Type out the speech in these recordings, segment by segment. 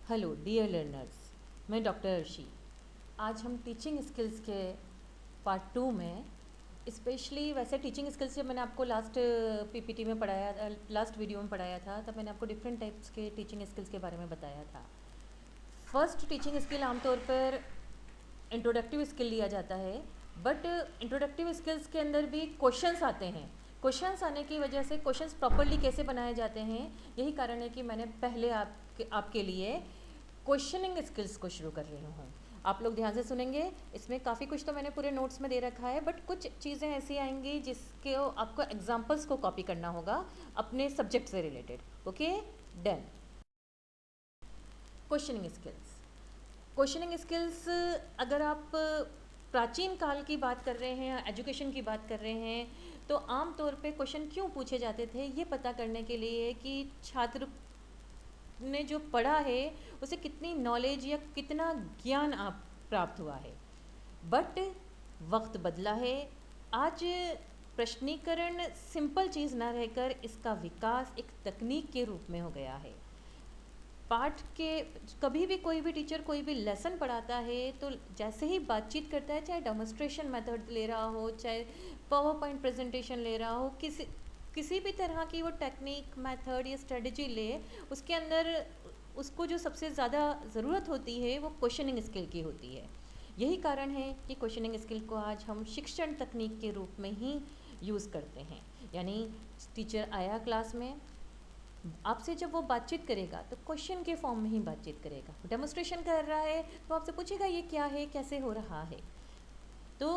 Hello dear learners, मैं doctor Arshi. आज हम टीचिंग स्किल्स के पार्ट टू में, स्पेशली वैसे टीचिंग स्किल्स जब मैंने आपको लास्ट पीपीटी में पढ़ाया, लास्ट वीडियो में पढ़ाया था, तब मैंने आपको डिफरेंट टाइप्स के टीचिंग स्किल्स के बारे में बताया था। फर्स्ट टीचिंग स्किल आमतौर पर इंट्रोडक्टिव स्किल लिया जाता है, बट इंट्रोडक्टिव स्किल्स के अंदर भी क्वेश्चंस आते हैं। क्वेश्चंस आने की वजह से क्वेश्चंस प्रॉपरली कैसे बनाए जाते हैं, यही कारण है कि मैंने पहले आपके लिए क्वेश्चनिंग स्किल्स को शुरू कर रही हूँ। आप लोग ध्यान से सुनेंगे, इसमें काफ़ी कुछ तो मैंने पूरे नोट्स में दे रखा है, बट कुछ चीज़ें ऐसी आएंगी जिसके आपको एग्जाम्पल्स को कॉपी करना होगा अपने सब्जेक्ट से related. Okay, done. Questioning skills. Questioning skills, अगर आप प्राचीन काल की बात कर रहे हैं, एजुकेशन की बात कर रहे हैं, तो आम तौर पे क्वेश्चन क्यों पूछे जाते थे ये पता करने के लिए कि छात्र ने जो पढ़ा है उसे कितनी नॉलेज या कितना ज्ञान आप प्राप्त हुआ है। बट वक्त बदला है। आज प्रश्नीकरण सिंपल चीज़ ना रहकर इसका विकास एक तकनीक के रूप में हो गया है। पाठ के कभी भी कोई भी टीचर कोई भी लेसन पढ़ाता है तो जैसे ही बातचीत करता है, चाहे डेमोन्स्ट्रेशन मेथड ले रहा हो, चाहे पावर पॉइंट प्रेजेंटेशन ले रहा हो, किसी भी तरह की वो टेक्निक, मेथड या स्ट्रेटजी ले, उसके अंदर उसको जो सबसे ज़्यादा ज़रूरत होती है वो क्वेश्चनिंग स्किल की होती है। यही कारण है कि क्वेश्चनिंग स्किल को आज हम शिक्षण तकनीक के रूप में ही यूज़ करते हैं। यानी टीचर आया क्लास में, आपसे जब वो बातचीत करेगा तो क्वेश्चन के फॉर्म में ही बातचीत करेगा। डेमोन्स्ट्रेशन कर रहा है तो आपसे पूछेगा ये क्या है, कैसे हो रहा है। तो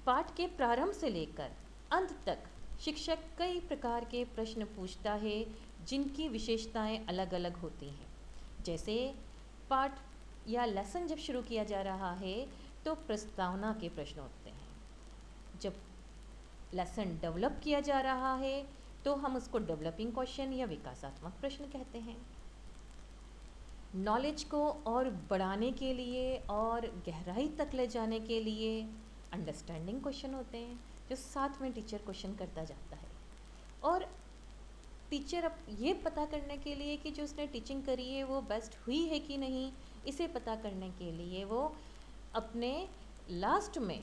पाठ के प्रारंभ से लेकर अंत तक शिक्षक कई प्रकार के प्रश्न पूछता है जिनकी विशेषताएं अलग अलग होती हैं। जैसे पाठ या लेसन जब शुरू किया जा रहा है तो प्रस्तावना के प्रश्न होते हैं। जब लेसन डेवलप किया जा रहा है तो हम उसको डेवलपिंग क्वेश्चन या विकासात्मक प्रश्न कहते हैं। नॉलेज को और बढ़ाने के लिए और गहराई तक ले जाने के लिए अंडरस्टैंडिंग क्वेश्चन होते हैं, जो साथ में टीचर क्वेश्चन करता जाता है। और टीचर अब ये पता करने के लिए कि जो उसने टीचिंग करी है वो बेस्ट हुई है कि नहीं, इसे पता करने के लिए वो अपने लास्ट में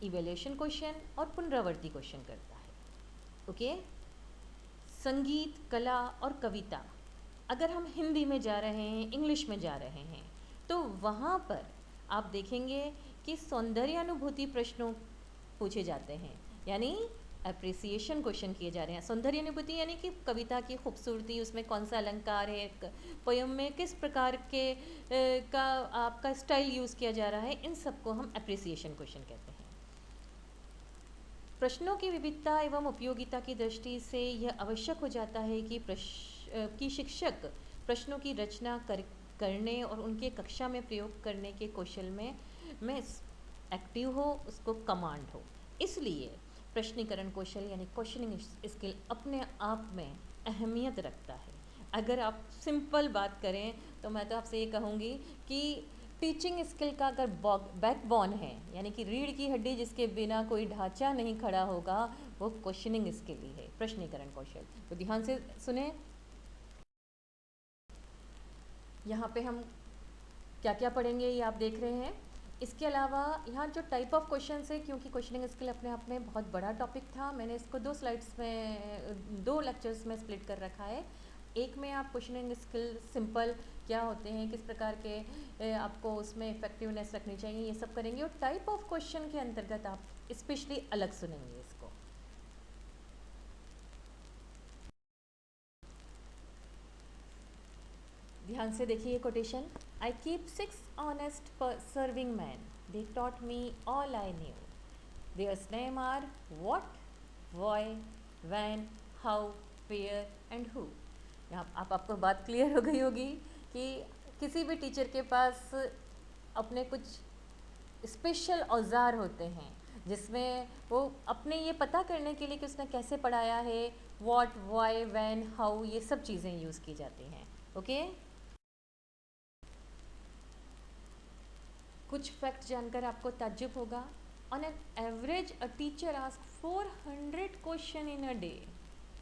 इवैल्यूएशन क्वेश्चन और पुनरावर्ती क्वेश्चन करता है। ओके। संगीत, कला और कविता, अगर हम हिंदी में जा रहे हैं, इंग्लिश में जा रहे हैं, तो वहाँ पर आप देखेंगे कि सौंदर्यानुभूति प्रश्नों पूछे जाते हैं। यानी अप्रिसिएशन क्वेश्चन किए जा रहे हैं। सौंदर्यानुभूति यानी कि कविता की खूबसूरती, उसमें कौन सा अलंकार है, पोयम में किस प्रकार के का आपका स्टाइल यूज़ किया जा रहा है, इन सबको हम अप्रिसिएशन क्वेश्चन कहते हैं। प्रश्नों की विविधता एवं उपयोगिता की दृष्टि से यह आवश्यक हो जाता है कि शिक्षक प्रश्नों की रचना करने और उनके कक्षा में प्रयोग करने के कौशल में एक्टिव हो, उसको कमांड हो। इसलिए प्रश्नीकरण कौशल यानी क्वेश्चनिंग स्किल अपने आप में अहमियत रखता है। अगर आप सिंपल बात करें तो मैं तो आपसे ये कहूँगी कि टीचिंग स्किल का अगर बैकबोन है, यानी कि रीढ़ की हड्डी जिसके बिना कोई ढांचा नहीं खड़ा होगा, वो क्वेश्चनिंग स्किल ही है, प्रश्नीकरण कौशल। तो ध्यान से सुने, यहाँ पे हम क्या क्या पढ़ेंगे ये आप देख रहे हैं। इसके अलावा यहाँ जो टाइप ऑफ क्वेश्चन है, क्योंकि क्वेश्चनिंग स्किल अपने आप में बहुत बड़ा टॉपिक था, मैंने इसको 2 स्लाइड्स में, 2 लेक्चर्स में स्प्लिट कर रखा है। एक में आप क्वेश्चनिंग स्किल सिंपल क्या होते हैं, किस प्रकार के आपको उसमें इफेक्टिवनेस रखनी चाहिए, ये सब करेंगे। और टाइप ऑफ क्वेश्चन के अंतर्गत आप स्पेशली अलग सुनेंगे इसको। ध्यान से देखिए quotation. I keep 6 honest serving man, they taught me all I knew, theirs name are what, why, when, how, where and who. यहाँ आपको बात क्लियर हो गई होगी कि किसी भी टीचर के पास अपने कुछ स्पेशल औजार होते हैं जिसमें वो अपने ये पता करने के लिए कि उसने कैसे पढ़ाया है, व्हाट, व्हाई, व्हेन, हाउ, ये सब चीज़ें यूज़ की जाती हैं। ओके। कुछ फैक्ट जानकर आपको ताज्जुब होगा। On an average a teacher ask 400 question in a day,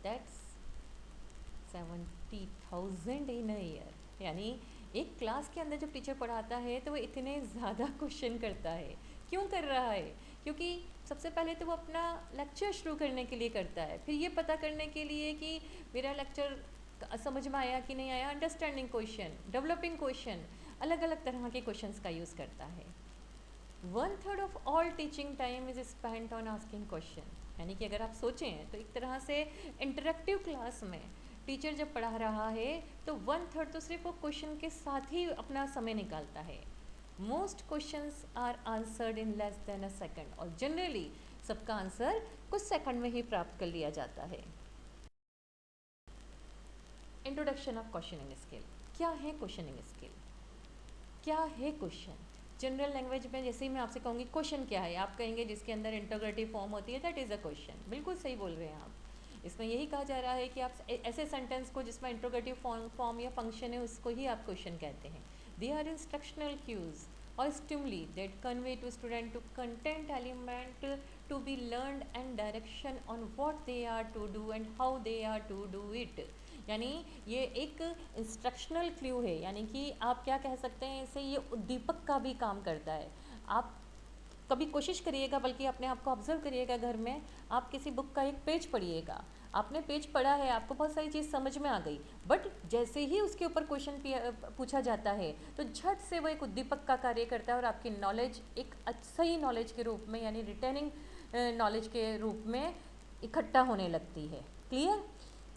that's 70,000 in a year. यानी एक क्लास के अंदर जब टीचर पढ़ाता है तो वो इतने ज़्यादा क्वेश्चन करता है। क्यों कर रहा है? क्योंकि सबसे पहले तो वो अपना लेक्चर शुरू करने के लिए करता है, फिर ये पता करने के लिए कि मेरा लेक्चर समझ में आया कि नहीं आया, अंडरस्टैंडिंग क्वेश्चन, डेवलपिंग क्वेश्चन, अलग अलग तरह के क्वेश्चंस का यूज़ करता है। 1/3 of all teaching time is spent on asking question, यानी कि अगर आप सोचें तो एक तरह से इंटरेक्टिव क्लास में टीचर जब पढ़ा रहा है तो 1/3 तो सिर्फ वो क्वेश्चन के साथ ही अपना समय निकालता है। Most questions are answered in less than a second, और जनरली सबका आंसर कुछ सेकंड में ही प्राप्त कर लिया जाता है। Introduction of questioning skill. क्या है क्वेश्चनिंग स्किल? क्या है क्वेश्चन? जनरल लैंग्वेज में जैसे ही मैं आपसे कहूँगी क्वेश्चन क्या है, आप कहेंगे जिसके अंदर इंटरोगेटिव फॉर्म होती है, दैट इज़ अ क्वेश्चन। बिल्कुल सही बोल रहे हैं आप। इसमें यही कहा जा रहा है कि आप ऐसे सेंटेंस को जिसमें इंटरोगेटिव फॉर्म या फंक्शन है उसको ही आप क्वेश्चन कहते हैं। दे आर इंस्ट्रक्शनल क्यूज और stimuli that convey to student to content element to be learned and direction on what they are to do and how they are to do it. यानी ये एक instructional clue है, यानी कि आप क्या कह सकते हैं इसे, ये उद्दीपक का भी काम करता है। आप कभी कोशिश करिएगा, बल्कि अपने आप को ऑब्जर्व करिएगा घर में, आप किसी बुक का एक पेज पढ़िएगा, आपने पेज पढ़ा है, आपको बहुत सारी चीज़ समझ में आ गई, बट जैसे ही उसके ऊपर क्वेश्चन पूछा जाता है तो झट से वो एक उद्दीपक का कार्य करता है और आपकी नॉलेज एक सही नॉलेज के रूप में, यानी रिटेनिंग नॉलेज के रूप में इकट्ठा होने लगती है। Clear?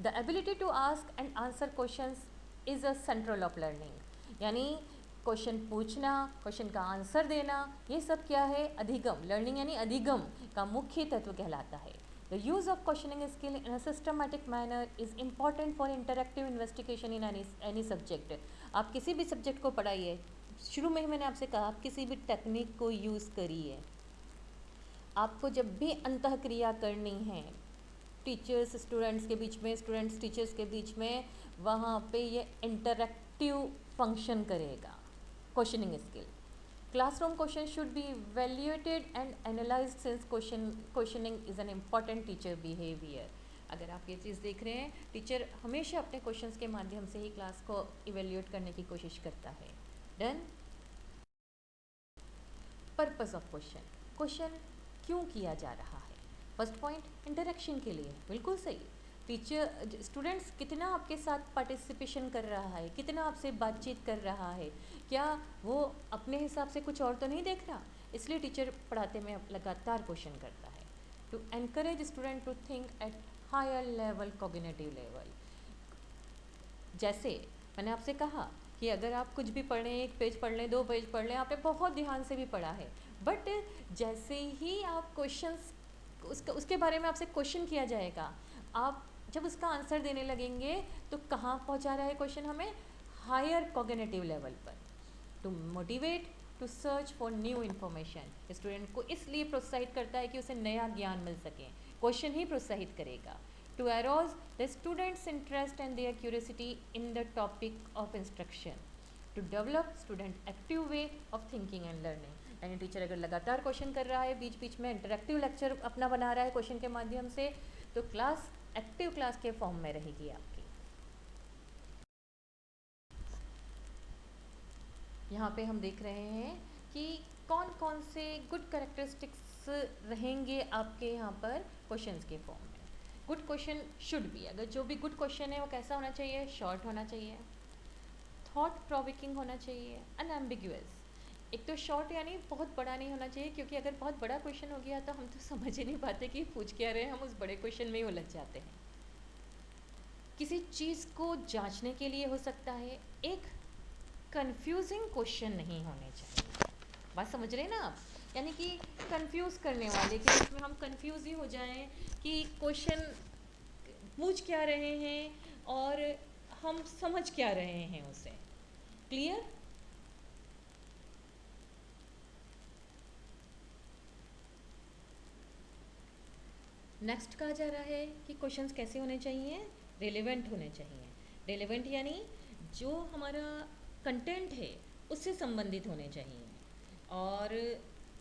The ability to ask and answer questions is a central of learning, यानी क्वेश्चन पूछना, क्वेश्चन का आंसर देना, ये सब क्या है? अधिगम। लर्निंग यानी अधिगम का मुख्य तत्व कहलाता है। The use of questioning skill in a systematic manner is important for interactive investigation in any subject. आप किसी भी सब्जेक्ट को पढ़ाइए, शुरू में ही मैंने आपसे कहा आप किसी भी टेक्निक को यूज़ करिए। आपको जब भी अंतःक्रिया करनी है टीचर्स स्टूडेंट्स के बीच में, स्टूडेंट्स टीचर्स के बीच में, वहाँ पे ये इंटरेक्टिव फंक्शन करेगा questioning skill. Classroom question should be valuated and analysed since questioning is an important teacher behaviour. अगर आप ये चीज़ देख रहे हैं, टीचर हमेशा अपने क्वेश्चंस के माध्यम से ही क्लास को इवेल्यूएट करने की कोशिश करता है। Done. Purpose of question, question क्यों किया जा रहा है? फर्स्ट पॉइंट इंटरेक्शन के लिए, बिल्कुल सही। टीचर स्टूडेंट्स कितना आपके साथ पार्टिसिपेशन कर रहा है, कितना आपसे बातचीत कर रहा है, क्या वो अपने हिसाब से कुछ और तो नहीं देख रहा? इसलिए टीचर पढ़ाते में लगातार क्वेश्चन करता है। To encourage student to think at higher level, cognitive level. जैसे मैंने आपसे कहा कि अगर आप कुछ भी पढ़ लें, एक पेज पढ़ लें, 2 पेज पढ़ लें, आपने बहुत ध्यान से भी पढ़ा है, बट जैसे ही आप क्वेश्चंस उसके बारे में आपसे क्वेश्चन किया जाएगा, आप जब उसका आंसर देने लगेंगे तो कहाँ पहुँचा रहा है क्वेश्चन हमें? हायर कॉग्निटिव लेवल पर। To motivate to search for new information, student को इसलिए प्रोत्साहित करता है कि उसे नया ज्ञान मिल सके, क्वेश्चन ही प्रोत्साहित करेगा। To arouse the students' interest and their curiosity in the topic of instruction, to develop student active way of thinking and learning। यानी टीचर अगर लगातार क्वेश्चन कर रहा है, बीच बीच में इंटरेक्टिव लेक्चर अपना बना रहा है क्वेश्चन के माध्यम से, तो क्लास एक्टिव क्लास के फॉर्म में रहेगी आपकी। यहाँ पे हम देख रहे हैं कि कौन कौन से गुड कैरेक्टरिस्टिक्स रहेंगे आपके यहाँ पर क्वेश्चंस के फॉर्म में। गुड क्वेश्चन शुड बी, अगर जो भी गुड क्वेश्चन है वो कैसा होना चाहिए? शॉर्ट होना चाहिए, थॉट प्रोवोकिंग होना चाहिए, अनएम्बिगुअस। एक तो शॉर्ट यानी बहुत बड़ा नहीं होना चाहिए, क्योंकि अगर बहुत बड़ा क्वेश्चन हो गया तो हम तो समझ ही नहीं पाते कि पूछ क्या रहे हैं, हम उस बड़े क्वेश्चन में ही उलझ जाते हैं। किसी चीज़ को जांचने के लिए हो सकता है। एक कंफ्यूजिंग क्वेश्चन नहीं होने चाहिए। बात समझ रहे हैं ना आप? यानी कि कंफ्यूज करने वाले, कि इसमें हम कंफ्यूज ही हो जाएं कि क्वेश्चन पूछ क्या रहे हैं और हम समझ क्या रहे हैं उसे। क्लियर? नेक्स्ट कहा जा रहा है कि क्वेश्चंस कैसे होने चाहिए? रिलेवेंट होने चाहिए। रिलेवेंट यानी जो हमारा कंटेंट है उससे संबंधित होने चाहिए। और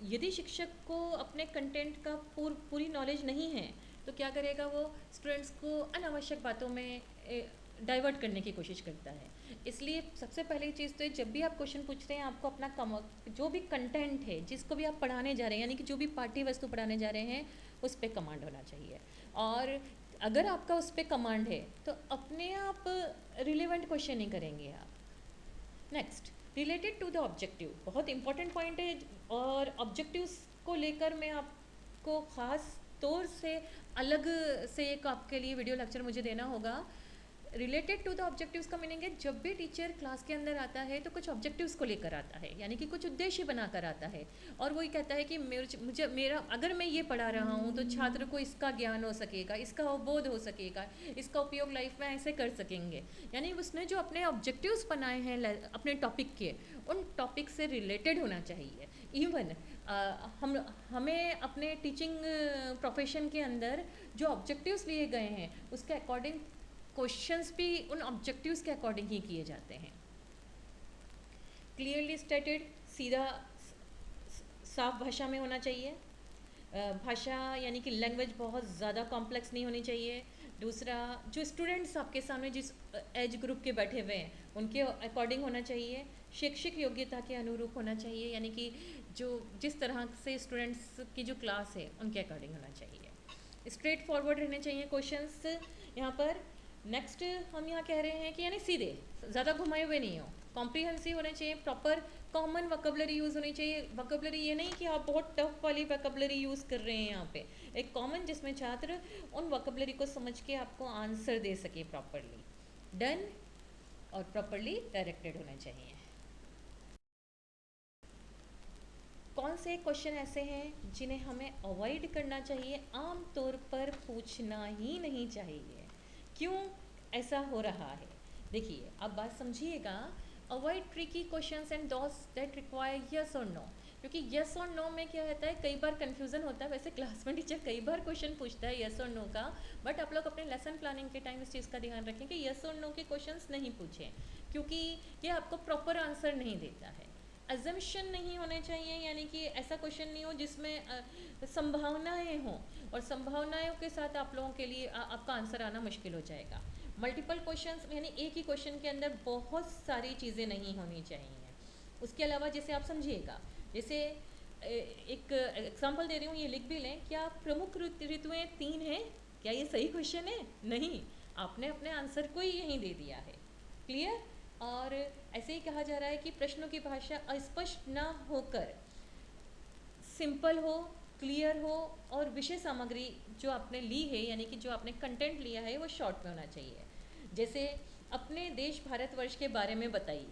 यदि शिक्षक को अपने कंटेंट का पूरी नॉलेज नहीं है तो क्या करेगा? वो स्टूडेंट्स को अनावश्यक बातों में डाइवर्ट करने की कोशिश करता है। इसलिए सबसे पहली चीज़ तो जब भी आप क्वेश्चन पूछते हैं आपको अपना जो भी कंटेंट है जिसको भी आप पढ़ाने जा रहे हैं, यानी कि जो भी पाठ्य वस्तु पढ़ाने जा रहे हैं, उस पर कमांड होना चाहिए। और अगर आपका उस पर कमांड है तो अपने आप रिलेवेंट क्वेश्चन ही करेंगे आप। Next, related to the objective, बहुत इंपॉर्टेंट पॉइंट है। और ऑब्जेक्टिव्स को लेकर मैं आपको ख़ास तौर से अलग से एक आपके लिए वीडियो लेक्चर मुझे देना होगा। रिलेटेड टू द ऑब्जेक्टिव्स का मीनिंग है जब भी टीचर क्लास के अंदर आता है तो कुछ ऑब्जेक्टिव्स को लेकर आता है, यानी कि कुछ उद्देश्य बनाकर आता है। और वही कहता है कि मेरा अगर मैं ये पढ़ा रहा हूँ तो छात्र को इसका ज्ञान हो सकेगा, इसका अवबोध हो सकेगा, इसका उपयोग लाइफ में ऐसे कर सकेंगे। यानी उसने जो अपने ऑब्जेक्टिव्स बनाए हैं अपने टॉपिक के, उन टॉपिक से रिलेटेड होना चाहिए। इवन हमें अपने टीचिंग प्रोफेशन के अंदर जो ऑब्जेक्टिव्स लिए गए हैं उसके अकॉर्डिंग क्वेश्चंस भी उन ऑब्जेक्टिव्स के अकॉर्डिंग ही किए जाते हैं। क्लियरली स्टेटेड, सीधा साफ भाषा में होना चाहिए। भाषा यानी कि लैंग्वेज बहुत ज़्यादा कॉम्प्लेक्स नहीं होनी चाहिए। दूसरा, जो स्टूडेंट्स आपके सामने जिस एज ग्रुप के बैठे हुए हैं उनके अकॉर्डिंग होना चाहिए। शैक्षिक योग्यता के अनुरूप होना चाहिए, यानी कि जो जिस तरह से स्टूडेंट्स की जो क्लास है उनके अकॉर्डिंग होना चाहिए। स्ट्रेट फॉरवर्ड रहने चाहिए क्वेश्चंस यहाँ पर। नेक्स्ट हम यहाँ कह रहे हैं कि यानी सीधे, ज़्यादा घुमाए हुए नहीं हो, कॉम्प्रिहेंसिव होने चाहिए, प्रॉपर कॉमन वोकैबुलरी यूज़ होनी चाहिए। वोकैबुलरी ये नहीं कि आप बहुत टफ वाली वोकैबुलरी यूज़ कर रहे हैं यहाँ पे, एक कॉमन जिसमें छात्र उन वोकैबुलरी को समझ के आपको आंसर दे सके प्रॉपरली। डन और प्रॉपरली डायरेक्टेड होने चाहिए। कौन से क्वेश्चन ऐसे हैं जिन्हें हमें अवॉइड करना चाहिए, आम तौर पर पूछना ही नहीं चाहिए? क्यों ऐसा हो रहा है? देखिए, अब बात समझिएगा। Avoid tricky questions and those that require yes और नो, क्योंकि यस और नो में क्या होता है, कई बार कन्फ्यूज़न होता है। वैसे क्लास में टीचर कई बार क्वेश्चन पूछता है यस और नो का, बट आप लोग अपने लेसन प्लानिंग के टाइम इस चीज़ का ध्यान रखें कि यस और नो के क्वेश्चंस नहीं पूछें, क्योंकि ये आपको प्रॉपर आंसर नहीं देता है। अजम्पशन नहीं होने चाहिए, यानी कि ऐसा क्वेश्चन नहीं हो जिसमें संभावनाएं हों, और संभावनाओं के साथ आप लोगों के लिए आपका आंसर आना मुश्किल हो जाएगा। मल्टीपल क्वेश्चंस, यानी एक ही क्वेश्चन के अंदर बहुत सारी चीज़ें नहीं होनी चाहिए। उसके अलावा जैसे आप समझिएगा, जैसे एक एग्जांपल दे रही हूँ, ये लिख भी लें, क्या प्रमुख ऋतुएं 3 हैं? क्या ये सही क्वेश्चन है? नहीं, आपने अपने आंसर को ही यहीं दे दिया है। क्लियर? और ऐसे ही कहा जा रहा है कि प्रश्नों की भाषा अस्पष्ट ना होकर सिंपल हो, क्लियर हो, और विषय सामग्री जो आपने ली है, यानी कि जो आपने कंटेंट लिया है, वो शॉर्ट में होना चाहिए। जैसे अपने देश भारतवर्ष के बारे में बताइए,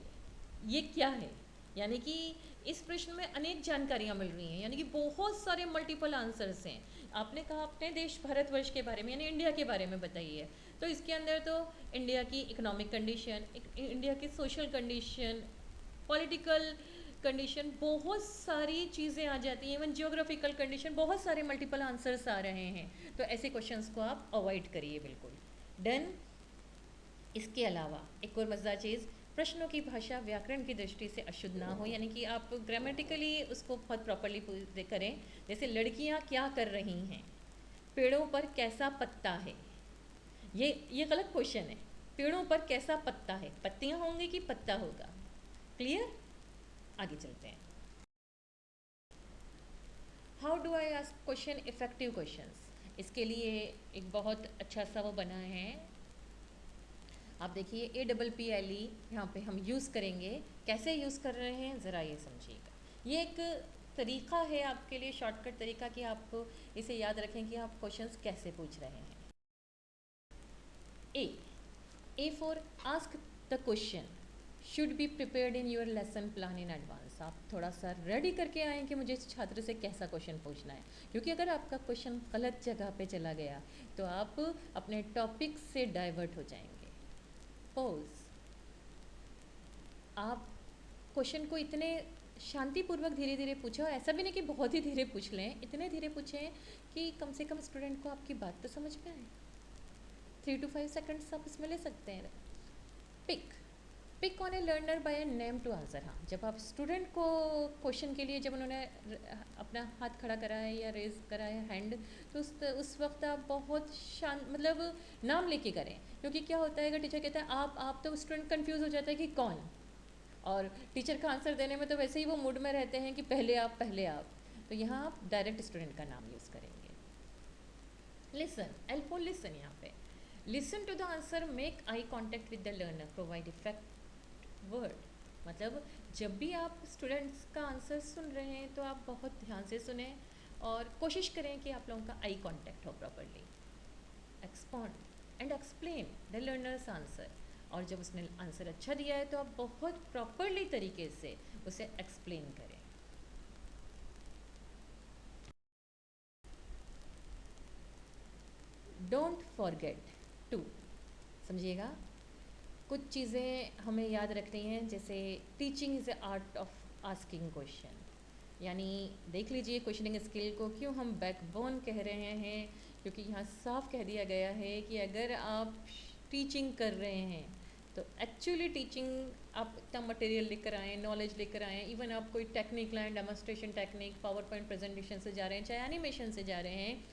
ये क्या है? यानी कि इस प्रश्न में अनेक जानकारियाँ मिल रही हैं, यानी कि बहुत सारे मल्टीपल आंसर्स हैं। आपने कहा अपने देश भारतवर्ष के बारे में, यानी इंडिया के बारे में बताइए, तो इसके अंदर तो इंडिया की इकोनॉमिक कंडीशन, इंडिया की सोशल कंडीशन, पॉलिटिकल कंडीशन, बहुत सारी चीज़ें आ जाती हैं। इवन जियोग्राफिकल कंडीशन, बहुत सारे मल्टीपल आंसर्स आ रहे हैं। तो ऐसे क्वेश्चंस को आप अवॉइड करिए बिल्कुल। डन। इसके अलावा एक और मज़ेदार चीज़, प्रश्नों की भाषा व्याकरण की दृष्टि से अशुद्ध ना हो, यानी कि आप ग्रामेटिकली उसको बहुत प्रॉपरली करें। जैसे लड़कियां क्या कर रही हैं, पेड़ों पर कैसा पत्ता है, ये गलत क्वेश्चन है। पेड़ों पर कैसा पत्ता है, पत्तियां होंगी कि पत्ता होगा? क्लियर? आगे चलते हैं। How do I ask question effective questions? इसके लिए एक बहुत अच्छा सा वो बना है, आप देखिए APPLE यहाँ पे हम यूज़ करेंगे। कैसे यूज़ कर रहे हैं ज़रा ये समझिएगा। ये एक तरीका है आपके लिए, शॉर्टकट तरीका, कि आप इसे याद रखें कि आप क्वेश्चंस कैसे पूछ रहे हैं। A for ask the question should be prepared in your lesson plan in advance. आप थोड़ा सा रेडी करके आएँ कि मुझे इस छात्र से कैसा क्वेश्चन पूछना है, क्योंकि अगर आपका क्वेश्चन गलत जगह पे चला गया तो आप अपने टॉपिक से डाइवर्ट हो जाएंगे। पोज, आप क्वेश्चन को इतने शांतिपूर्वक धीरे धीरे पूछो, ऐसा भी नहीं कि बहुत ही धीरे पूछ लें, इतने धीरे पूछें कि कम से कम स्टूडेंट को आपकी बात तो समझ में आए। 3 to 5 सेकंड्स आप इसमें ले सकते हैं। Pick, pick on a learner by a name to answer. हाँ, जब आप स्टूडेंट को क्वेश्चन के लिए, जब उन्होंने अपना हाथ खड़ा करा है या रेज करा है हैंड, तो उस वक्त आप बहुत शांत, मतलब नाम लेके करें। क्योंकि क्या होता है, अगर टीचर कहता है आप, तो स्टूडेंट कंफ्यूज हो जाता है कि कौन, और टीचर का आंसर देने में तो वैसे ही वो मूड में रहते हैं कि पहले आप, पहले आप। तो यहाँ आप डायरेक्ट स्टूडेंट का नाम यूज़ करेंगे। Listen, L for listen. यहाँ पे listen to the answer, make eye contact with the learner, provide effect word. मतलब जब भी आप स्टूडेंट्स का आंसर सुन रहे हैं तो आप बहुत ध्यान से सुने और कोशिश करें कि आप लोगों का आई कांटेक्ट हो properly. Expound and explain the learners answer. और जब उसने आंसर अच्छा दिया है तो आप बहुत प्रॉपरली तरीके से उसे एक्सप्लेन करें। डोंट फॉरगेट टू, समझिएगा, कुछ चीज़ें हमें याद रखनी हैं, जैसे teaching is a art of asking question. यानी देख लीजिए, क्वेश्चनिंग स्किल को क्यों हम बैकबोन कह रहे हैं, क्योंकि यहाँ साफ कह दिया गया है कि अगर आप टीचिंग कर रहे हैं तो एक्चुअली टीचिंग, आप इतना मटेरियल लेकर आएँ, नॉलेज लेकर आएँ, इवन आप कोई टेक्निक लाएँ, demonstration technique, power point presentation से जा रहे हैं, चाहे एनिमेशन से जा रहे हैं,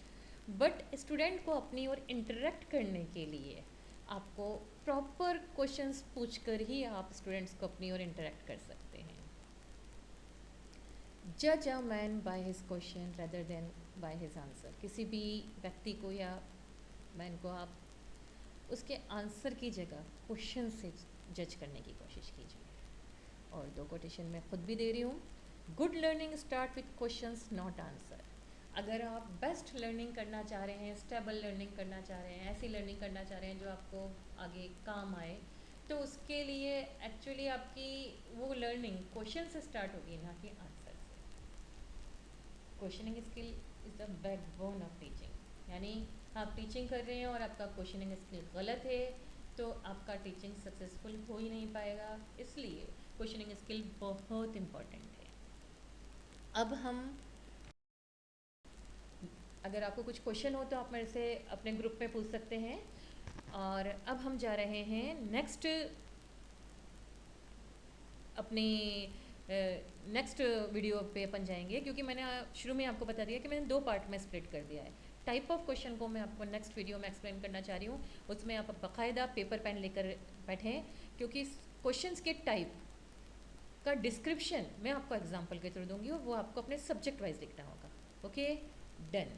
बट स्टूडेंट को अपनी ओर इंटरेक्ट करने के लिए आपको प्रॉपर क्वेश्चंस पूछकर ही आप स्टूडेंट्स को अपनी ओर इंटरेक्ट कर सकते हैं। जज a man by his question rather than by his answer. किसी भी व्यक्ति को या मैन को आप उसके आंसर की जगह क्वेश्चन से जज करने की कोशिश कीजिए। और दो कोटेशन मैं खुद भी दे रही हूँ। Good learning start with questions not answer. अगर आप बेस्ट लर्निंग करना चाह रहे हैं, स्टेबल लर्निंग करना चाह रहे हैं, ऐसी लर्निंग करना चाह रहे हैं जो आपको आगे काम आए, तो उसके लिए एक्चुअली आपकी वो लर्निंग क्वेश्चन से स्टार्ट होगी, ना कि आंसर से। Questioning skill is the backbone of teaching. यानी आप टीचिंग कर रहे हैं और आपका क्वेश्चनिंग स्किल गलत है तो आपका टीचिंग सक्सेसफुल हो ही नहीं पाएगा। इसलिए क्वेश्चनिंग स्किल बहुत इम्पॉर्टेंट है। अब हम, अगर आपको कुछ क्वेश्चन हो तो आप मेरे से अपने ग्रुप में पूछ सकते हैं। और अब हम जा रहे हैं नेक्स्ट, अपनी नेक्स्ट वीडियो पे अपन जाएंगे, क्योंकि मैंने शुरू में आपको बता दिया कि मैंने 2 पार्ट में स्प्लिट कर दिया है। टाइप ऑफ क्वेश्चन को मैं आपको नेक्स्ट वीडियो में एक्सप्लेन करना चाह रही हूँ। उसमें आप बाकायदा पेपर पेन लेकर बैठें, क्योंकि क्वेश्चंस के टाइप का डिस्क्रिप्शन मैं आपको एग्जाम्पल के थ्रू दूंगी और वो आपको अपने सब्जेक्ट वाइज लिखना होगा। Okay, done.